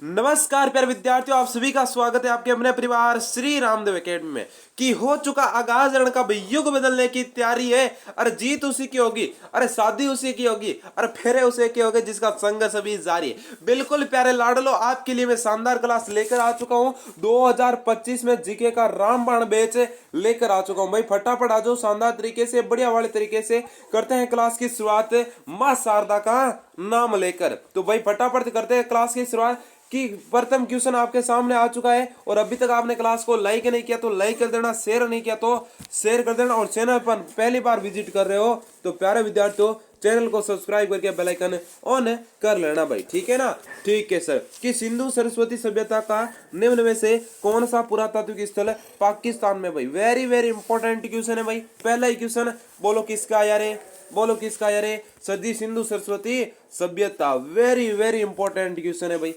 नमस्कार प्यारे विद्यार्थियों, आप सभी का स्वागत है आपके अपने परिवार श्री रामदेव एकेडमी में। कि हो चुका आगाज रण का युग बदलने की तैयारी है। अरे जीत उसी की होगी, अरे शादी उसी की होगी, अरे फेरे उसी के होंगे जिसका संग सभी जारी है। बिल्कुल प्यारे लाडलो, आपके लिए मैं शानदार क्लास लेकर आ चुका हूं। 2025 में जीके का रामबाण बैच लेकर आ चुका हूं। भाई फटाफट आ जाओ, शानदार तरीके से, बढ़िया वाले तरीके से करते हैं क्लास की शुरुआत मां शारदा का नाम लेकर। तो भाई फटाफट करते हैं क्लास की शुरुआत। कि प्रथम क्वेश्चन आपके सामने आ चुका है और अभी तक आपने क्लास को लाइक नहीं किया तो लाइक कर देना, शेयर नहीं किया तो शेयर कर देना, और चैनल पर पहली बार विजिट कर रहे हो तो प्यारे विद्यार्थियों चैनल को सब्सक्राइब करके बेल आइकन ऑन कर लेना भाई, ठीक है ना। ठीक है सर। कि सिंधु सरस्वती सभ्यता का निम्न में से कौन सा पुरातात्विक स्थल पाकिस्तान में? भाई वेरी वेरी इंपॉर्टेंट क्वेश्चन है भाई। पहला ही क्वेश्चन बोलो किसका यार है, बोलो किसका यार है? सदी सिंधु सरस्वती सभ्यता, वेरी वेरी इंपॉर्टेंट क्वेश्चन है भाई।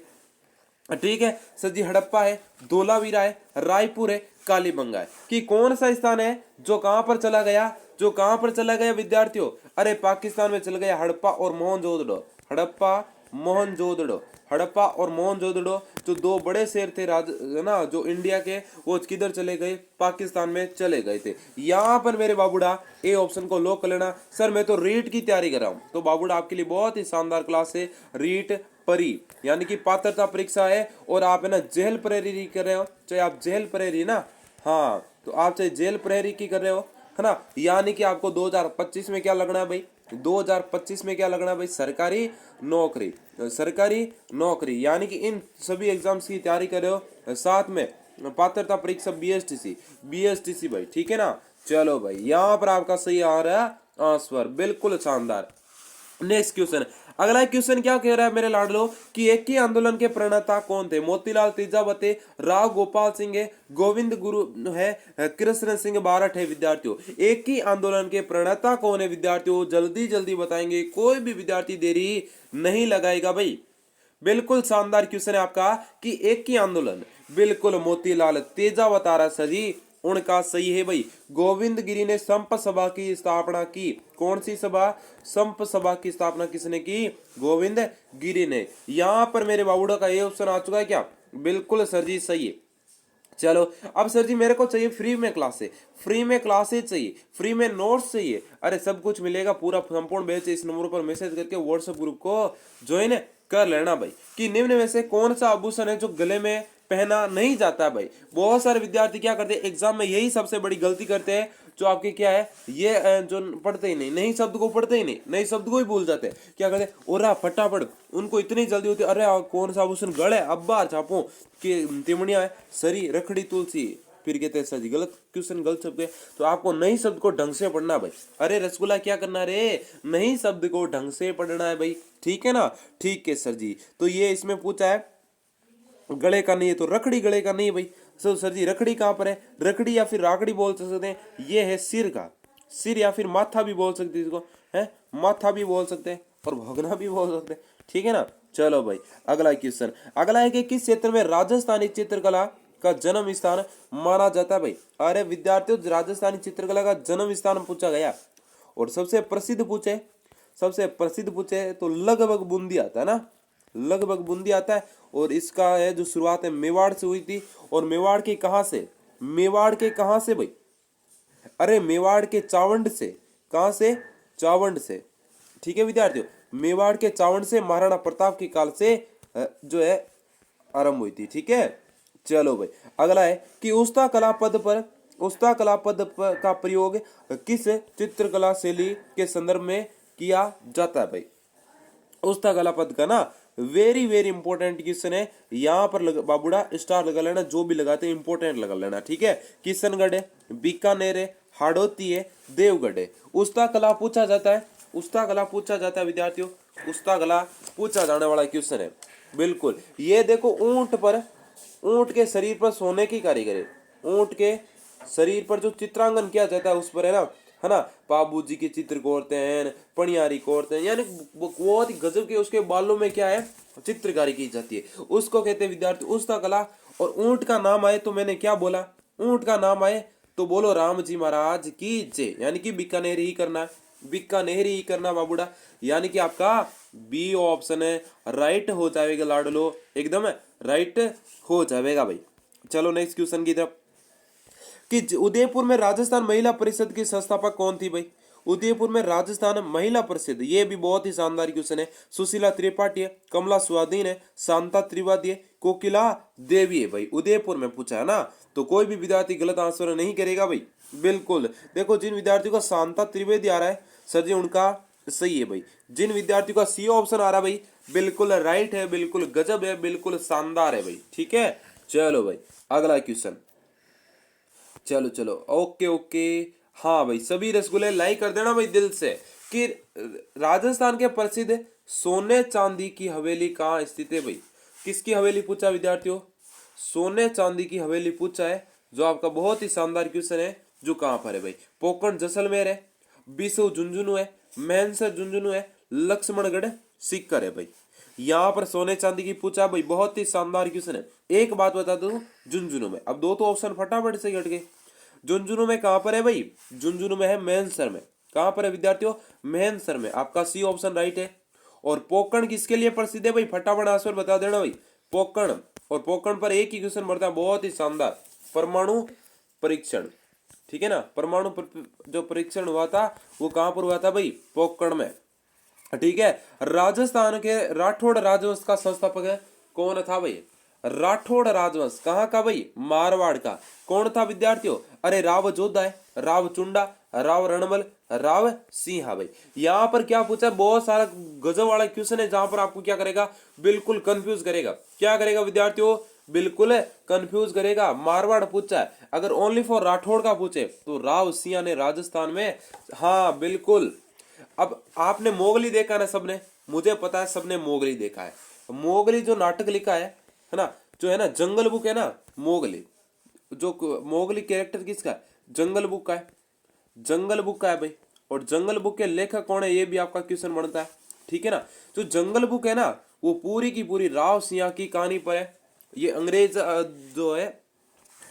ठीक है सर जी, हड़प्पा है, धोलावीरा है, रायपुर है, कालीबंगा है। कि कौन सा स्थान है जो कहां पर चला गया, जो कहां पर चला गया विद्यार्थियों? अरे पाकिस्तान में चल गया हड़प्पा और मोहनजोदड़ो। हड़प्पा मोहनजोदड़ो, हड़प्पा और मोहनजोदड़ो जो दो बड़े शहर थे ना जो इंडिया के, वो किधर चले गए? पाकिस्तान में चले गए थे। यहाँ पर मेरे बाबूड़ा ए ऑप्शन को लॉक कर लेना। सर मैं तो रीट की तैयारी कर रहा हूँ, तो बाबूड़ा आपके लिए बहुत ही शानदार क्लास है। रीट परी यानी कि पात्रता परीक्षा है, और आप है ना जेल प्रहरी कर रहे हो, चाहे आप जेल प्रहरी ना, हाँ तो आप चाहे जेल प्रहरी की कर रहे हो है ना, यानी कि आपको 2025 में क्या लगना है भाई? 2025 में क्या लगना है भाई? सरकारी नौकरी, सरकारी नौकरी, यानी कि इन सभी एग्जाम्स की तैयारी कर रहे हो। साथ में पात्रता परीक्षा बीएसटीसी, बीएसटीसी भाई, ठीक है ना। चलो भाई यहाँ पर आपका सही आ रहा है आंसर, बिल्कुल शानदार। नेक्स्ट क्वेश्चन, अगला क्वेश्चन क्या कह रहा है मेरे लाडलो? कि एक ही आंदोलन के प्रणेता कौन थे? मोतीलाल तेजावते, राव गोपाल सिंह है, गोविंद गुरु है, कृष्ण सिंह बारठ है। विद्यार्थियों एक ही आंदोलन के प्रणेता कौन है विद्यार्थियों? जल्दी जल्दी बताएंगे, कोई भी विद्यार्थी देरी नहीं लगाएगा भाई। बिल्कुल शानदार क्वेश्चन है आपका कि एक ही आंदोलन, बिल्कुल मोतीलाल तेजावत आ रहा सर जी, उनका सही है भाई। गोविंद गिरी ने संप सभा की स्थापना की। कौन सी सभा? संप सभा की स्थापना किसने की? गोविंद गिरी ने। यहां पर मेरे बाबूड़ा का ये ऑप्शन आ चुका है क्या? बिल्कुल सर जी सही है। चलो अब सर जी मेरे को चाहिए फ्री में क्लासे, फ्री में क्लासेज चाहिए, फ्री में नोट्स चाहिए। अरे सब कुछ मिलेगा, पूरा संपूर्ण बैच इस नंबर पर मैसेज करके व्हाट्सएप ग्रुप को ज्वाइन कर लेना भाई। कि निम्न में से कौन सा आभूषण है जो गले में पहना नहीं जाता भाई? बहुत सारे विद्यार्थी क्या करते हैं एग्जाम में, यही सबसे बड़ी गलती करते हैं, जो आपके क्या है ये जो पढ़ते ही नहीं, नई शब्द को पढ़ते ही नहीं, नई शब्द को ही भूल जाते हैं। क्या करते हैं ओरा फटाफट, उनको इतनी जल्दी होती है, अरे कौन सा आभूषण गले अब बाहर छापो कि तिमड़िया है सरी रखड़ी तुलसी, फिर कहते हैं सर जी गलत क्वेश्चन, गलत शब्द है। तो आपको नई शब्द को ढंग से पढ़ना भाई। अरे रसगुल्ला क्या करना रे, नई शब्द को ढंग से पढ़ना है भाई, ठीक है ना। ठीक है सर जी, तो ये इसमें पूछा है गले का नहीं है, तो रखड़ी गले का नहीं है भाई। सो सर जी रखड़ी कहाँ पर है? रखड़ी या फिर राखड़ी बोल सकते हैं, ये है सिर का, सिर या फिर माथा भी बोल सकते हैं इसको, है माथा भी बोल सकते हैं और भगना भी बोल सकते हैं, ठीक है ना। चलो भाई अगला क्वेश्चन, अगला है कि किस क्षेत्र में राजस्थानी चित्रकला का जन्म स्थान माना जाता है भाई? अरे विद्यार्थियों राजस्थानी चित्रकला का जन्म स्थान पूछा गया, और सबसे प्रसिद्ध पूछे, सबसे प्रसिद्ध पूछे तो लगभग बूंदी आता है ना, लगभग बूंदी आता है। और इसका है जो शुरुआत है मेवाड़ से हुई थी। और मेवाड़ के कहां से? मेवाड़ के कहां से भाई? अरे मेवाड़ के चावंड से। कहां से? चावंड से, ठीक है विद्यार्थियों। मेवाड़ के चावंड से महाराणा प्रताप के काल से जो है आरंभ हुई थी, ठीक है। चलो भाई अगला है कि उस्ता कला पद पर, उस्ता कला पद का प्रयोग किस चित्रकला शैली के संदर्भ में किया जाता है भाई? उस्ता कला पद का ना वेरी वेरी इंपॉर्टेंट क्वेश्चन है। यहाँ पर बाबूड़ा स्टार लगा लेना, जो भी लगाते हैं इंपॉर्टेंट लगा लेना, ठीक है। किशनगढ़ है, बीकानेर है, हाड़ौती है, देवगढ़ है। उस्ता कला पूछा जाता है, उस्ता कला पूछा जाता है विद्यार्थियों, उस्ता कला पूछा जाने वाला क्वेश्चन है। बिल्कुल ये देखो ऊंट पर, ऊंट के शरीर पर सोने की कारीगरी, ऊंट के शरीर पर जो चित्रांकन किया जाता है उस पर है ना बाबू जी के चित्र कोरते हैं, पणियारी कोरते हैं, यानी बहुत ही गजब के उसके बालों में क्या है चित्रकारी की जाती है, उसको कहते हैं विद्यार्थी उस्ता कला। और ऊंट का नाम आए तो मैंने क्या बोला? ऊंट का नाम आए तो बोलो राम जी महाराज की जय, यानी कि बीकानेर ही करना है, बीकानेर ही करना बाबूड़ा, यानी कि आपका बी ऑप्शन है राइट हो जाएगा लाडलो, एकदम राइट हो जाएगा भाई। चलो नेक्स्ट क्वेश्चन की तरफ, कि उदयपुर में राजस्थान महिला परिषद की संस्थापक कौन थी भाई? उदयपुर में राजस्थान महिला परिषद, ये भी बहुत ही शानदार क्वेश्चन है। सुशीला त्रिपाठी है, कमला स्वाधीन है, शांता त्रिवेदी है, कोकिला देवी है भाई। उदयपुर में पूछा है ना, तो कोई भी विद्यार्थी गलत आंसर नहीं करेगा भाई। बिल्कुल, देखो जिन विद्यार्थियों का शांता त्रिवेदी आ रहा है सर जी उनका सही है भाई। जिन विद्यार्थियों का सी ऑप्शन आ रहा है भाई बिल्कुल राइट है, बिल्कुल गजब है, बिल्कुल शानदार है भाई। ठीक है, चलो भाई अगला क्वेश्चन। चलो चलो ओके ओके, हाँ भाई सभी रसगुल्ले लाइक कर देना भाई दिल से। कि राजस्थान के प्रसिद्ध सोने चांदी की हवेली कहाँ स्थित है भाई? किसकी हवेली पूछा विद्यार्थियों? सोने चांदी की हवेली पूछा है, जो आपका बहुत ही शानदार क्वेश्चन है। जो कहाँ पर है भाई? पोकरण जैसलमेर है, बीसू झुंझुनू है, मैनसर झुंझुनू है, लक्ष्मणगढ़ सीकर है भाई। यहाँ पर सोने चांदी की पूछा भाई, बहुत ही शानदार क्वेश्चन है। एक बात बता दूं, झुंझुनू में, अब दो तो ऑप्शन फटाफट से हट गए। झुंझुनू में कहां पर है भाई? झुंझुनू में है मैनसर में। कहां पर है विद्यार्थियों? मैनसर में। आपका सी ऑप्शन राइट है। और पोकरण किसके लिए प्रसिद्ध है भाई? फटाफट आंसर बता देना भाई। पोकरण, और पोकरण पर एक ही क्वेश्चन बढ़ता है, बहुत ही शानदार, परमाणु परीक्षण। ठीक है ना, परमाणु जो परीक्षण हुआ था वो कहां पर हुआ था भाई? पोकरण में। ठीक है, राजस्थान के राठौड़ राजवंश का संस्थापक है कौन था भाई? राठौड़ राजवंश कहाँ का भाई? मारवाड़ का। कौन था विद्यार्थियों? अरे राव जोधा है, राव चुंडा, राव रणमल, राव सिंहा भाई। यहाँ पर क्या पूछा? बहुत सारा गजब वाला क्वेश्चन है, जहां पर आपको क्या करेगा? बिल्कुल कंफ्यूज करेगा। क्या करेगा विद्यार्थियों? बिल्कुल कंफ्यूज करेगा। मारवाड़ पूछा है, अगर ओनली फॉर राठौड़ का पूछे तो राव सिंहा ने राजस्थान में, हाँ बिल्कुल। अब आपने मोगली देखा ना सबने, मुझे पता है सबने मोगली देखा है। मोगली जो नाटक लिखा है ना, जो है ना जंगल बुक है ना, मोगली जो मोगली कैरेक्टर किसका है? जंगल बुक का है, जंगल बुक का है भाई। और जंगल बुक के लेखक कौन है, ये भी आपका क्वेश्चन बनता है। ठीक है ना, जो जंगल बुक है ना वो पूरी की पूरी राव सिंह की कहानी पर है। ये अंग्रेज जो है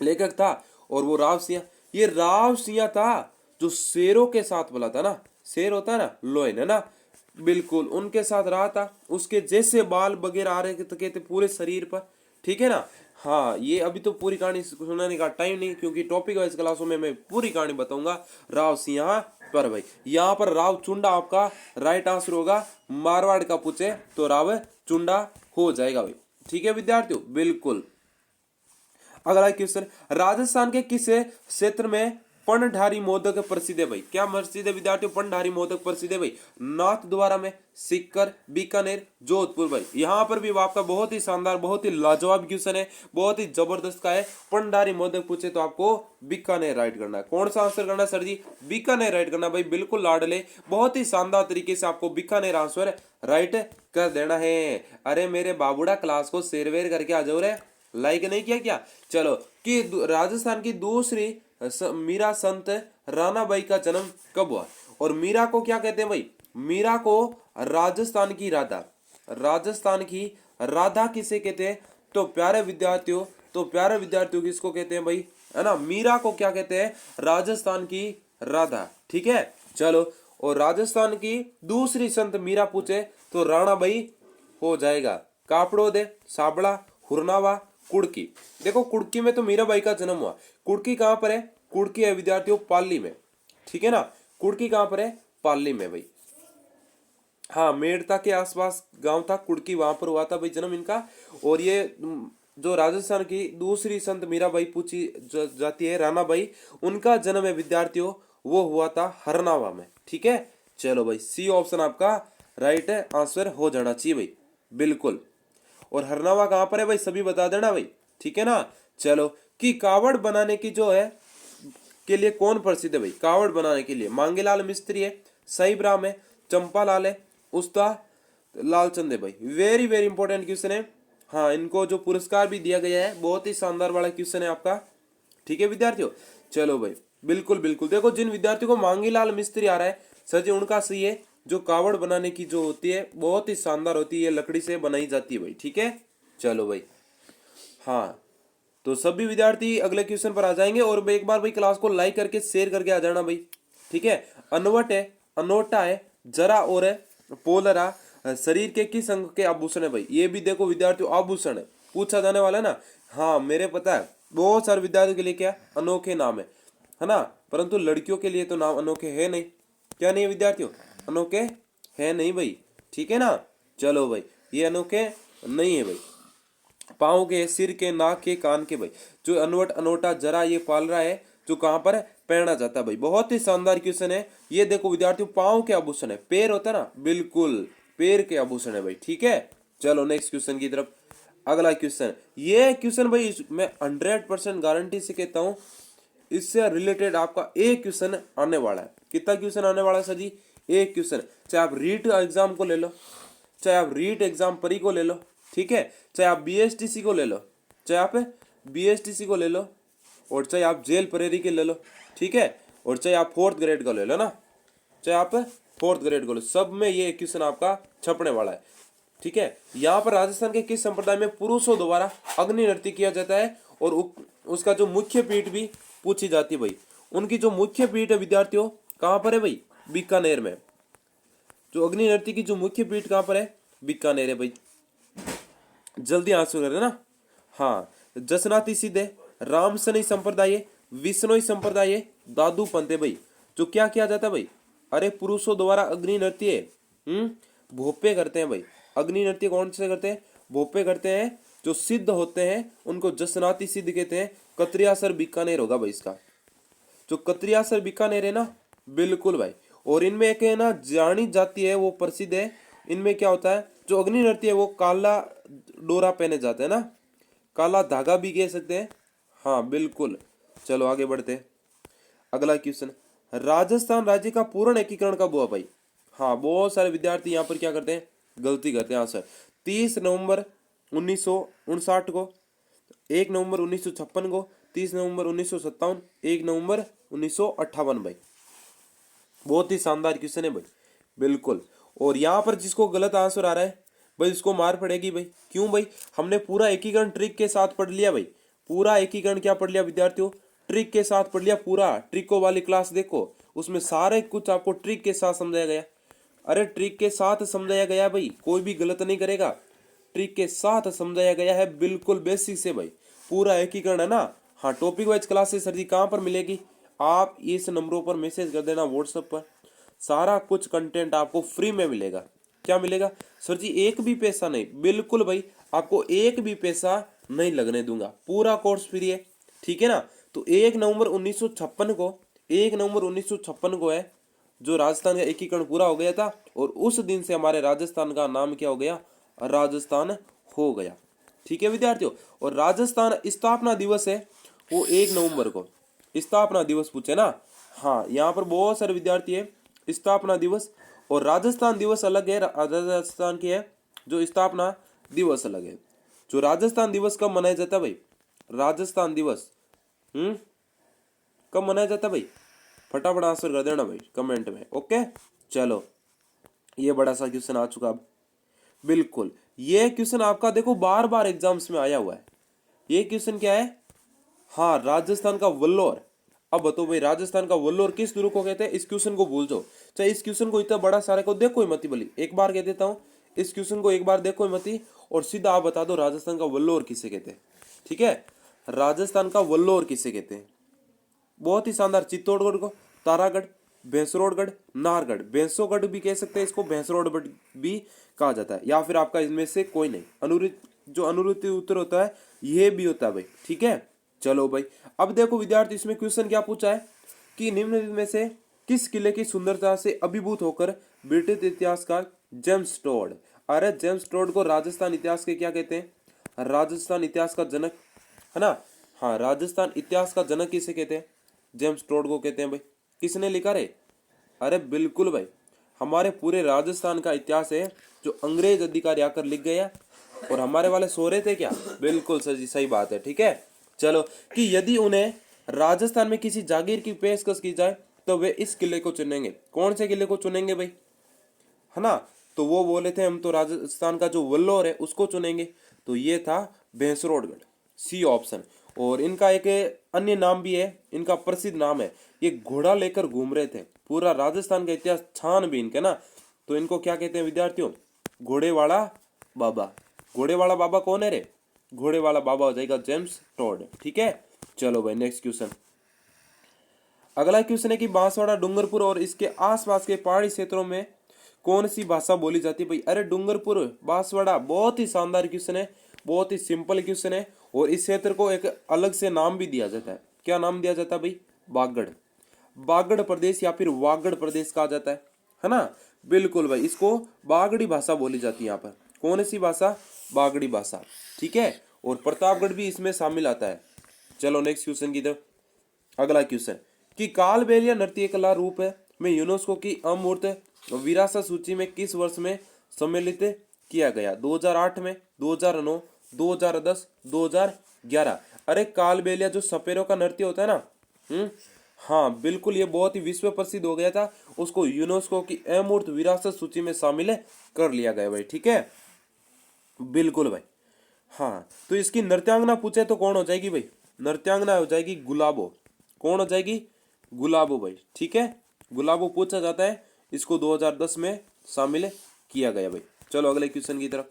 लेखक था, और वो राव सिंह, ये राव सिंह था जो शेरों के साथ बोला था ना, शेर होता है ना, लोयन है ना, बिल्कुल उनके साथ रहा था। उसके जैसे बाल वगैरह आ रहे थे पूरे शरीर पर। ठीक है ना, हाँ ये अभी तो पूरी कहानी सुनाने का टाइम नहीं, क्योंकि टॉपिक वाइज क्लासों में मैं पूरी कहानी बताऊंगा राव सिंह पर भाई। यहाँ पर राव चुंडा आपका राइट आंसर होगा। मारवाड़ का पूछे तो राव चुंडा हो जाएगा भाई। ठीक है विद्यार्थियों, बिल्कुल। अगला क्वेश्चन, राजस्थान के किस क्षेत्र में पंडधारी मोदक प्रसिद्ध है भाई? क्या प्रसिद्ध है विद्यार्थियों? पंडधारी मोदक प्रसिद्ध है भाई। नाथ द्वारा में, सीकर, बीकानेर, जोधपुर भाई। यहाँ पर भी आपका बहुत ही शानदार, बहुत ही लाजवाब क्वेश्चन है, बहुत ही जबरदस्त का है। पंडधारी मोदक पूछे तो आपको बीकानेर राइट करना है। कौन सा आंसर करना है सर जी? बीकानेर राइट करना भाई, बिल्कुल लाडले, बहुत ही शानदार तरीके से आपको बीकानेर आंसर राइट कर देना है। अरे मेरे बाबूड़ा क्लास को शेर वेर करके आ जाओ रे, लाइक नहीं किया क्या? चलो, कि राजस्थान की दूसरी मीरा संत रानाबाई का जन्म कब हुआ? और मीरा को क्या कहते हैं भाई? मीरा को राजस्थान की राधा, राजस्थान की राधा किसे कहते हैं? तो प्यारे विद्यार्थियों किसको कहते हैं भाई? है ना, मीरा को क्या कहते हैं? राजस्थान की राधा। ठीक है, चलो। और राजस्थान की दूसरी संत मीरा पूछे तो राणाबाई हो जाएगा। कापड़ो दे, साबड़ा, हुरनावा, कुड़की। देखो कुड़की में तो मीराबाई का जन्म हुआ। कुड़की कहां पर है? कुड़की है विद्यार्थियों पाली में। ठीक है ना, कुड़की कहां पर है? पाली में भाई। हाँ, मेड़ता के आसपास गांव था कुड़की, वहां पर हुआ था भाई जन्म इनका। और ये जो राजस्थान की दूसरी संत मीराबाई पूछी जाती है, रानाबाई, उनका जन्म है विद्यार्थियों, वो हुआ था हरनावा में। ठीक है, चलो भाई सी ऑप्शन आपका राइट आंसर हो जाना चाहिए भाई, बिल्कुल। और हरनावा कहां पर है भाई? सभी बता देना भाई। ठीक है ना, चलो। कि कावड़ बनाने की जो है के लिए कौन प्रसिद्ध है भाई? कावड़ बनाने के लिए मांगेलाल मिस्त्री है, साहिब राम है, चंपालाल है, उस्ताद लालचंद है भाई। वेरी वेरी इंपॉर्टेंट क्वेश्चन है। हाँ, इनको जो पुरस्कार भी दिया गया है, बहुत ही शानदार वाला क्वेश्चन है आपका। ठीक है विद्यार्थियों, चलो भाई, बिल्कुल बिल्कुल। देखो जिन विद्यार्थियों को मांगीलाल मिस्त्री आ रहा है सर जी, उनका सही है। जो कावड़ बनाने की जो होती है बहुत ही शानदार होती है, लकड़ी से बनाई जाती है भाई। ठीक है, चलो भाई। हाँ, तो सभी विद्यार्थी अगले क्वेश्चन पर आ जाएंगे। और एक बार भाई क्लास को लाइक करके शेयर करके आ जाना भाई। ठीक है, अनवट है, अनोटा है, जरा और है, पोलरा शरीर के किस अंग के आभूषण है भाई? ये भी देखो विद्यार्थियों आभूषण है, पूछा जाने वाला है ना। हाँ मेरे पता है बहुत सारे विद्यार्थियों के लिए क्या अनोखे नाम है ना, परंतु लड़कियों के लिए तो नाम अनोखे है नहीं। क्या नहीं है विद्यार्थियों? अनोखे है नहीं भाई, ठीक है ना। चलो भाई ये अनोखे नहीं है भाई। पाँव के, सिर के, नाक के, कान के भाई, जो अनवट अनोटा जरा ये पाल रहा है, जो कहाँ पर पहना जाता है भाई। बहुत ही शानदार क्वेश्चन है ये। देखो विद्यार्थियों पाँव के आभूषण है, पैर होता है ना, बिल्कुल पैर के आभूषण है भाई, ठीक है। चलो नेक्स्ट क्वेश्चन की तरफ। अगला क्वेश्चन, ये क्वेश्चन भाई मैं 100% गारंटी से कहता हूँ इससे रिलेटेड आपका एक क्वेश्चन आने वाला है। कितना क्वेश्चन आने वाला है सर जी? एक क्वेश्चन। चाहे आप रीट एग्जाम को ले लो, चाहे आप रीट एग्जाम परी को ले लो, ठीक है, चाहे आप बीएसटीसी को ले लो, चाहे आप बीएसटीसी को ले लो, और चाहे आप जेल परेरी के ले लो, ठीक है, और चाहे आप 4th ग्रेड का ले लो ना, चाहे आप 4th ग्रेड को लो, सब में ये क्वेश्चन आपका छपने वाला है, ठीक है। यहाँ पर राजस्थान के किस संप्रदाय में पुरुषों द्वारा अग्नि नृत्य किया जाता है और उसका जो मुख्य पीठ भी पूछी जाती है भाई। उनकी जो मुख्य पीठ है विद्यार्थियों कहाँ पर है भाई? बीकानेर में। जो अग्नि नृत्य की जो मुख्य पीठ कहाँ पर है? बीकानेर है भाई। जल्दी आंसर करें ना। हाँ, जसनाती सिद्ध है, रामसनी संप्रदाय, विष्णोई संप्रदाय, दादू पंथ है भाई। जो क्या किया जाता है भाई? अरे पुरुषों द्वारा अग्नि नृत्य भोपे करते हैं भाई। अग्नि नृत्य कौन से करते हैं? भोपे करते हैं। जो सिद्ध होते हैं उनको जसनाती सिद्ध कहते हैं। कतरियासर बीकानेर होगा भाई इसका। जो कतरियासर बीकानेर है ना, बिल्कुल भाई। और इनमें एक है ना जानी जाती है, वो प्रसिद्ध है। इनमें क्या होता है, जो अग्नि नृत्य है वो काला डोरा पहने जाते हैं ना, काला धागा भी कह सकते हैं। हाँ बिल्कुल। चलो आगे बढ़ते हैं। अगला क्वेश्चन, राजस्थान राज्य का पूर्ण एकीकरण कब हुआ भाई? हाँ बहुत सारे विद्यार्थी यहाँ पर क्या करते हैं, गलती करते हैं आंसर। 30 नवंबर 1959 को, 1 नवंबर 1956 को, 30 नवंबर 1957, 1 नवंबर 1958 भाई। बहुत ही शानदार क्वेश्चन है भाई, बिल्कुल। और यहाँ पर जिसको गलत आंसर आ रहा है भाई इसको मार पड़ेगी भाई। क्यों भाई? हमने पूरा एकीकरण ट्रिक के साथ पढ़ लिया भाई। पूरा एकीकरण क्या पढ़ लिया विद्यार्थियों? ट्रिक के साथ पढ़ लिया पूरा। ट्रिको वाली क्लास देखो, उसमें सारे कुछ आपको ट्रिक के साथ समझाया गया। अरे ट्रिक के साथ समझाया गया भाई, कोई भी गलत नहीं करेगा। ट्रिक के साथ समझाया गया है, बिल्कुल बेसिक से भाई। पूरा एकीकरण है ना। हाँ टॉपिक वाइज क्लासेस सर जी कहाँ पर मिलेगी? आप इस नंबरों पर मैसेज कर देना व्हाट्सएप पर। सारा कुछ कंटेंट आपको फ्री में मिलेगा। क्या मिलेगा सर जी? एक भी पैसा नहीं, बिल्कुल भाई, आपको एक भी पैसा नहीं लगने दूंगा। पूरा कोर्स फ्री है, ठीक है ना। तो 1 नवंबर 1956 को, 1 नवंबर 1956 को है जो राजस्थान का एकीकरण पूरा हो गया था। और उस दिन से हमारे राजस्थान का नाम क्या हो गया? राजस्थान हो गया, ठीक है विद्यार्थियों। और राजस्थान स्थापना दिवस है वो 1 नवंबर को। स्थापना दिवस पूछे ना। हाँ यहाँ पर बहुत सारे विद्यार्थी है। स्थापना दिवस और राजस्थान दिवस अलग है, राजस्थान की है जो स्थापना दिवस अलग है। जो राजस्थान दिवस कब मनाया जाता है भाई? राजस्थान दिवस कब मनाया जाता है भाई? फटाफट आंसर कर देना भाई कमेंट में, ओके। चलो ये बड़ा सा क्वेश्चन आ चुका अब, बिल्कुल। ये क्वेश्चन आपका देखो बार बार एग्जाम्स में आया हुआ है। ये क्वेश्चन क्या है? हाँ राजस्थान का वल्लोर। अब बताओ भाई राजस्थान का वल्लोर किस दुर्ग को कहते हैं? इस क्वेश्चन को भूल जाओ, चाहे इस क्वेश्चन को इतना बड़ा सारे को देखो ही मती भली। एक बार कह देता हूँ, इस क्वेश्चन को एक बार देखो ही मती और सीधा आप बता दो राजस्थान का वल्लोर किसे कहते हैं, ठीक है। राजस्थान का वल्लोर किसे कहते हैं? बहुत ही शानदार। चित्तौड़गढ़ को तारागढ़, भैंसरोडगढ़, नाहरगढ़। भैंसोगढ़ भी कह सकते हैं इसको, भैंसरोडगढ़ भी कहा जाता है, या फिर आपका इनमें से कोई नहीं। जो अनुरूपी उत्तर होता है ये भी होता है भाई, ठीक है। चलो भाई अब देखो विद्यार्थी इसमें क्वेश्चन क्या पूछा है कि निम्नलिखित में से किस किले की सुंदरता से अभिभूत होकर ब्रिटिश इतिहासकार जेम्स टोड, अरे जेम्स टोड को राजस्थान इतिहास के क्या कहते हैं? राजस्थान इतिहास का जनक, है ना। हाँ राजस्थान इतिहास का जनक किसे कहते हैं? जेम्स टोड को कहते हैं भाई। किसने लिखा रे? अरे बिल्कुल भाई, हमारे पूरे राजस्थान का इतिहास है जो अंग्रेज अधिकारी आकर लिख गए हैं और हमारे वाले सो रहे थे क्या? बिल्कुल सर जी सही बात है, ठीक है। चलो कि यदि उन्हें राजस्थान में किसी जागीर की पेशकश की जाए तो वे इस किले को चुनेंगे। कौन से किले को चुनेंगे भाई? है ना। तो वो बोले थे हम तो राजस्थान का जो वल्लोर है उसको चुनेंगे। तो ये था भैंसरोडगढ़, सी ऑप्शन। और इनका एक अन्य नाम भी है, इनका प्रसिद्ध नाम है, ये घोड़ा लेकर घूम रहे थे, पूरा राजस्थान का इतिहास छानबीन के ना। तो इनको क्या कहते हैं विद्यार्थियों? घोड़े वाला बाबा। घोड़े वाला बाबा कौन है रे? घोड़े वाला बाबा हो जाएगा जेम्स टॉड। ठीक है, चलो भाई नेक्स्ट क्वेश्चन। अगला क्वेश्चन है कि बांसवाड़ा, डूंगरपुर और इसके आसपास के पहाड़ी क्षेत्रों में कौन सी भाषा बोली जाती है भाई? अरे डूंगरपुर, बांसवाड़ा, बहुत ही शानदार क्वेश्चन है, बहुत ही सिंपल क्वेश्चन है। और इस क्षेत्र को एक अलग से नाम भी दिया जाता है। क्या नाम दिया जाता है भाई? बागड़। बागड़ प्रदेश या फिर वागड़ प्रदेश कहा जाता है ना? बिल्कुल भाई, इसको बागड़ी भाषा बोली जाती है यहाँ पर। कौन सी भाषा? बागड़ी भाषा। ठीक है, और प्रतापगढ़ भी इसमें शामिल आता है। चलो नेक्स्ट क्वेश्चन की तरफ। अगला क्वेश्चन कि कालबेलिया नृत्य कला रूप में यूनेस्को की अमूर्त विरासत सूची में किस वर्ष में सम्मिलित किया गया? 2008 में, 2009, 2010, 2011। अरे कालबेलिया जो सपेरों का नृत्य होता है ना, हाँ बिल्कुल, ये बहुत ही विश्व प्रसिद्ध हो गया था, उसको यूनेस्को की अमूर्त विरासत सूची में शामिल कर लिया गया भाई। ठीक है, बिल्कुल भाई। हाँ, तो इसकी नृत्यांगना पूछे तो कौन हो जाएगी भाई? नृत्यांगना हो जाएगी गुलाबो। कौन हो जाएगी? गुलाबो भाई। ठीक है, गुलाबो पूछा जाता है, इसको 2010 में शामिल किया गया भाई। चलो अगले क्वेश्चन की तरफ।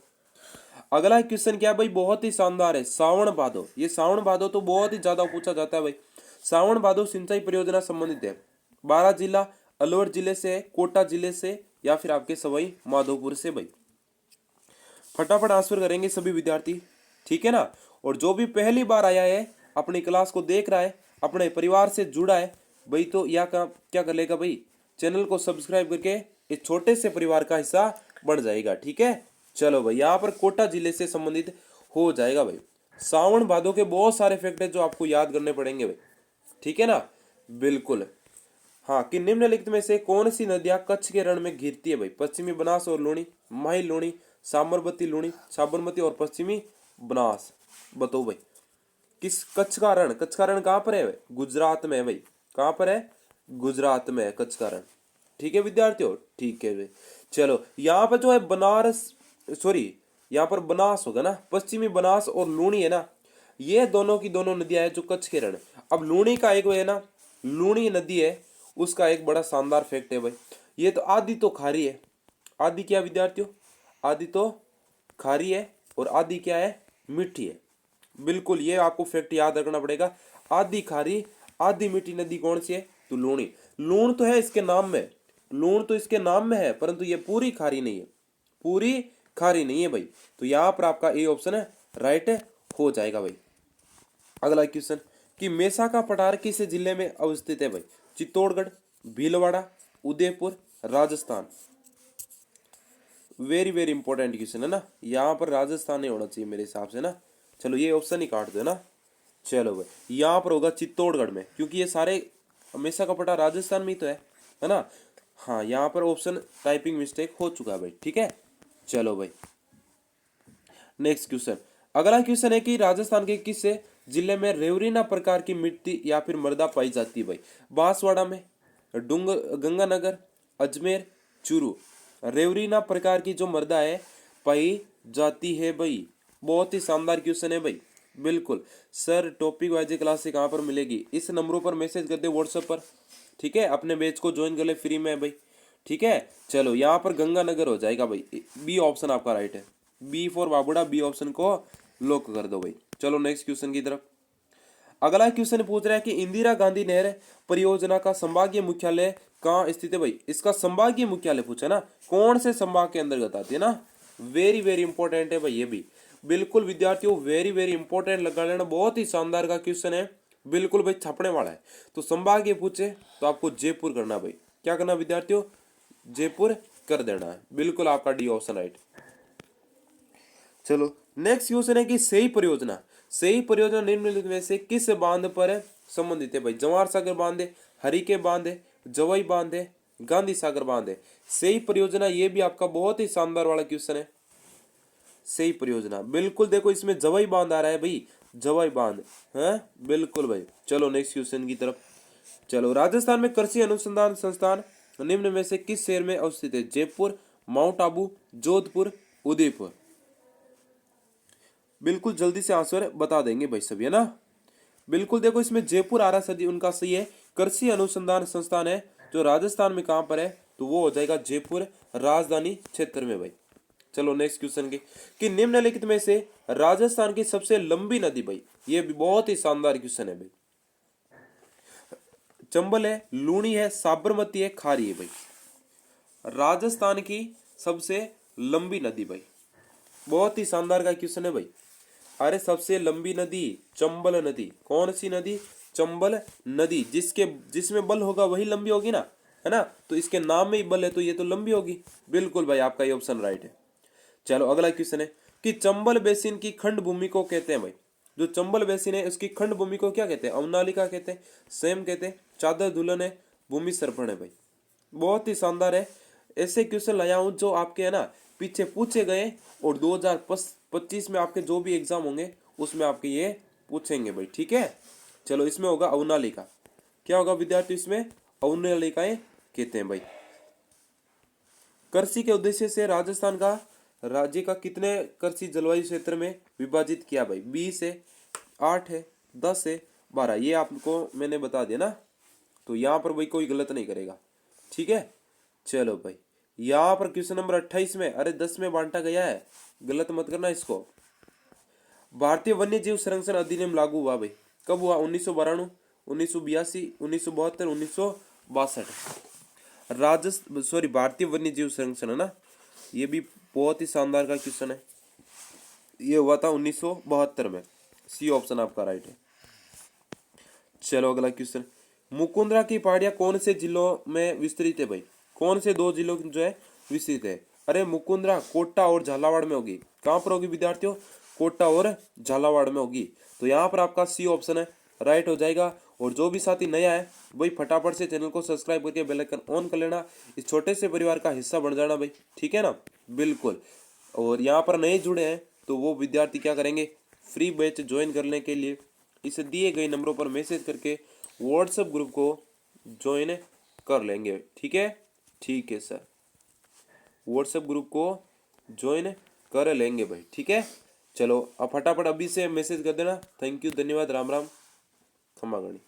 अगला क्वेश्चन क्या भाई? बहुत ही शानदार है, सावन भादो। ये सावन भादो तो बहुत ही ज्यादा पूछा जाता है भाई। सावन भादो सिंचाई परियोजना संबंधित है। 12 जिला अलवर जिले से, कोटा जिले से, या फिर आपके सवाई माधोपुर से भाई। फटाफट आंसर करेंगे सभी विद्यार्थी। ठीक है ना? और जो भी पहली बार आया है, अपनी क्लास को देख रहा है, अपने परिवार से जुड़ा है भाई, तो या क्या कर लेगा भाई? चैनल को सब्सक्राइब करके इस छोटे से परिवार का हिस्सा बन जाएगा। ठीक है, चलो भाई, यहाँ पर कोटा जिले से संबंधित हो जाएगा भाई। सावन भादो के बहुत सारे फैक्ट है जो आपको याद करने पड़ेंगे भाई। ठीक है ना? बिल्कुल। हाँ, कि निम्नलिखित में से कौन सी नदियां कच्छ के रण में घिरती है भाई? पश्चिमी बनास और लूणी, माही लूणी, साबरमती लूणी, साबरमती और पश्चिमी बनास। बताओ भाई, किस कच्छ का रण? कच्छ का रण कहाँ पर है भाई? गुजरात में है भाई। कहाँ पर है? गुजरात में है कच्छ का रण। ठीक है विद्यार्थियों, ठीक है भाई। चलो यहाँ पर जो है बनारस, सॉरी यहाँ पर बनास होगा ना, पश्चिमी बनास और लूणी है ना, ये दोनों की दोनों नदियां है जो कच्छ के रण। अब लूणी का एक है ना, लूणी नदी है, उसका एक बड़ा शानदार फैक्ट है भाई। ये तो आदि तो खारी है। आदि क्या विद्यार्थियों? आदि तो खारी है और आदि क्या है? मीठी है। बिल्कुल, ये आपको फैक्ट याद रखना पड़ेगा। आदि खारी, आदि मीठी नदी कौन सी है? तो लूणी। लूण तो है इसके नाम में, लूण तो इसके नाम में है, परंतु ये पूरी खारी नहीं है, पूरी खारी नहीं है भाई। तो यहाँ पर आपका ए ऑप्शन है राइट हो जाएगा भाई। अगला क्वेश्चन कि मेसा का पठार किस जिले में अवस्थित है भाई? Chittorgarh, Bhilwara, Udaipur, Rajasthan. Very very important question है ना, यहाँ पर राजस्थान नहीं होना चाहिए मेरे हिसाब से ना। चलो ये ऑप्शन ही काट दो ना। चलो भाई, यहाँ पर होगा चित्तौड़गढ़ में, क्योंकि ये सारे मेसा का पठार राजस्थान में ही तो है ना? हाँ, यहाँ पर ऑप्शन टाइपिंग मिस्टेक हो चुका है भाई। ठीक है, चलो भाई नेक्स्ट क्वेश्चन। अगला क्वेश्चन है कि राजस्थान के किस जिले में रेवरीना प्रकार की मिट्टी या फिर मृदा पाई जाती है भाई? बांसवाड़ा में, गंगानगर, अजमेर, चूरू। रेवरीना प्रकार की जो मृदा है पाई जाती है भाई। बहुत ही शानदार क्वेश्चन है भाई। बिल्कुल सर, टॉपिक वाइज क्लास से कहाँ पर मिलेगी? इस नंबरों पर मैसेज कर दे व्हाट्सएप पर। ठीक है, अपने बैच को ज्वाइन कर ले, फ्री में है भाई। ठीक है, चलो यहाँ पर गंगानगर हो जाएगा भाई। बी ऑप्शन आपका राइट है, बी फॉर बाबूड़ा, बी ऑप्शन को लॉक कर दो भाई। चलो नेक्स्ट क्वेश्चन की तरफ। अगला क्वेश्चन पूछ रहा है कि इंदिरा गांधी नहर परियोजना का संभागीय मुख्यालय कहाँ स्थित है भाई? इसका संभागीय मुख्यालय पूछा ना, कौन से संभाग के अंतर्गत आती है ना। वेरी वेरी इंपॉर्टेंट है भाई ये भी। बिल्कुल विद्यार्थियों, वेरी वेरी इंपॉर्टेंट लगा लेना, बहुत ही शानदार का क्वेश्चन है। बिल्कुल भाई, छपने वाला है। तो संभागीय पूछे तो आपको जयपुर करना भाई। क्या करना विद्यार्थियों? जयपुर कर देना है। बिल्कुल आपका डी ऑप्शन राइट। चलो नेक्स्ट क्वेश्चन है कि सही परियोजना, सही परियोजना निम्नलिखित में से किस बांध पर संबंधित है भाई? जवाहर सागर बांध है, हरिके बांध है, जवाई बांध है, गांधी सागर बांध है। सही परियोजना, ये भी आपका बहुत ही शानदार वाला क्वेश्चन है। सही परियोजना, बिल्कुल देखो इसमें जवाई बांध आ रहा है भाई, जवाई बांध है। बिल्कुल भाई, चलो नेक्स्ट क्वेश्चन की तरफ। चलो, राजस्थान में कृषि अनुसंधान संस्थान निम्न में से किस शहर में अवस्थित है? जयपुर, माउंट आबू, जोधपुर, उदयपुर। बिल्कुल जल्दी से आंसर बता देंगे भाई सभी, है ना? बिल्कुल देखो इसमें जयपुर आरा सदी उनका सही है। कृषि अनुसंधान संस्थान है जो राजस्थान में कहां पर है, तो वो हो जाएगा जयपुर राजधानी क्षेत्र में भाई। चलो नेक्स्ट क्वेश्चन की, कि निम्नलिखित में से राजस्थान की सबसे लंबी नदी भाई, ये भी बहुत ही शानदार क्वेश्चन है भाई। चंबल है, लूणी है, साबरमती है, खारी है भाई। राजस्थान की सबसे लंबी नदी भाई, बहुत ही शानदार का क्वेश्चन है भाई। अरे सबसे लंबी नदी चंबल नदी, कौन सी नदी? चंबल नदी, जिसमें बल होगा वही लंबी होगी ना, है ना, तो इसके नाम में ही बल है तो ये तो लंबी होगी। बिल्कुल भाई आपका ये ऑप्शन राइट है। चलो अगला क्वेश्चन है कि चंबल बेसिन की खंड भूमि को कहते हैं भाई, जो चंबल बेसिन है उसकी खंड भूमि को क्या कहते हैं? अवनालिका कहते हैं, सेम कहते हैं, चादर दुल्हन है, भूमि सर्पण है भाई। बहुत ही शानदार है। ऐसे क्वेश्चन लाया हूं जो आपके है ना पीछे पूछे गए, और 2025 में आपके जो भी एग्जाम होंगे उसमें आपके ये पूछेंगे भाई, ठीक है। चलो इसमें होगा अवनालिका, क्या होगा विद्यार्थी? इसमें अवनालिकाएं कहते हैं भाई। कृषि के उद्देश्य से राजस्थान का राज्य का कितने कृषि जलवायु क्षेत्र में विभाजित किया भाई? 20 है, 8 है, 10 है, 12। ये आपको मैंने बता दिया ना, तो यहाँ पर भाई कोई गलत नहीं करेगा, ठीक है। चलो भाई यहाँ पर क्वेश्चन नंबर 28 में, अरे 10 में बांटा गया है, गलत मत करना इसको। भारतीय वन्य जीव संरक्षण अधिनियम लागू हुआ भाई, कब हुआ? 1992, 1982, 1972, 1962। भारतीय वन्य जीव संरक्षण है ना, ये भी बहुत ही शानदार का क्वेश्चन है। ये हुआ था 1972 में, सी ऑप्शन आपका राइट है। चलो अगला क्वेश्चन, मुकुंदरा की पहाड़ियां कौन से जिलों में विस्तृत है भाई? कौन से 2 जिलों जो है विस्तृत है? अरे मुकुंदरा कोटा और झालावाड़ में होगी। कहां पर होगी विद्यार्थियों? कोटा और झालावाड़ में होगी। तो यहाँ पर आपका सी ऑप्शन है राइट हो जाएगा। और जो भी साथी नया है भाई फटाफट से चैनल को सब्सक्राइब करके बेल आइकन ऑन कर लेना, इस छोटे से परिवार का हिस्सा बन जाना भाई, ठीक है ना। बिल्कुल। और यहाँ पर नए जुड़े हैं तो वो विद्यार्थी क्या करेंगे, फ्री बैच ज्वाइन करने के लिए इसे दिए गए नंबरों पर मैसेज करके व्हाट्सएप ग्रुप को ज्वाइन कर लेंगे, ठीक है। ठीक है सर, व्हाट्सएप ग्रुप को ज्वाइन कर लेंगे भाई, ठीक है। चलो अब फटाफट अभी से मैसेज कर देना। थैंक यू, धन्यवाद, राम राम, खमा गणी।